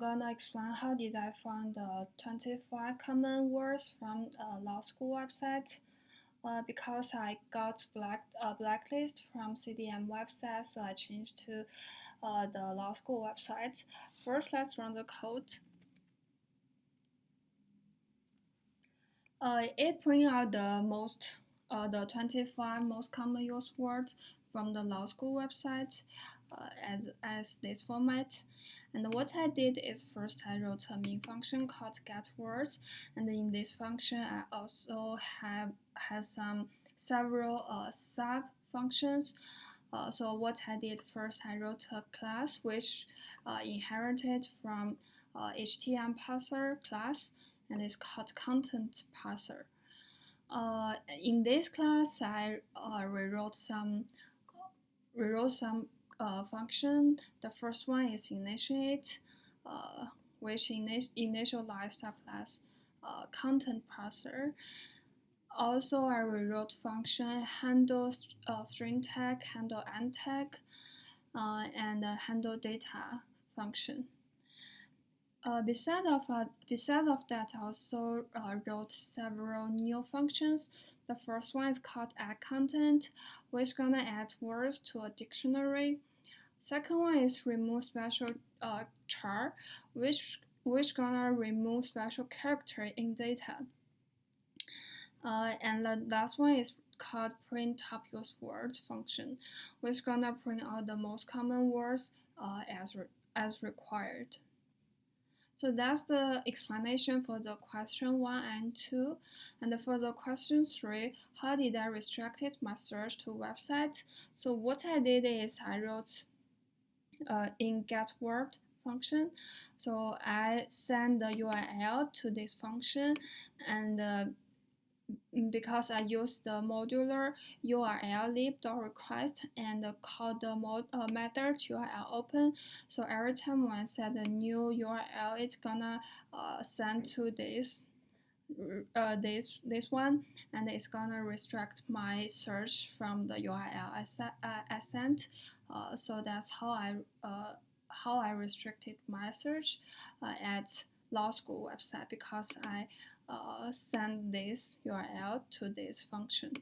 gonna explain how did I find the 25 common words from law school website. Because I got blacklist from CDM website, so I changed to the law school website. First, let's run the code. It brings out the 25 most common used words from the law school website as this format. And what I did is first I wrote a main function called getWords, and in this function I also has some several sub functions. So what I did first, I wrote a class which inherited from HTML parser class, and it's called content parser. In this class, I rewrote some function. The first one is initiate, which initialize subclass content parser. Also, I rewrote function handle string tag, handle end tag, and handle data function. Besides of that, I also wrote several new functions. The first one is called add content, which gonna add words to a dictionary. Second one is remove special char, which gonna remove special character in data. And the last one is called print top used words function, which gonna print out the most common words as required. So that's the explanation for the question 1 and 2. And for the question 3, how did I restricted my search to website? So what I did is I wrote in getWord function. So I send the URL to this function, and because I use the modular URL lib.request and call the method URL open. So every time when I set a new URL, it's gonna send to this one, and it's gonna restrict my search from the URL I sent. So that's how I restricted my search at law school website, because I send this URL to this function.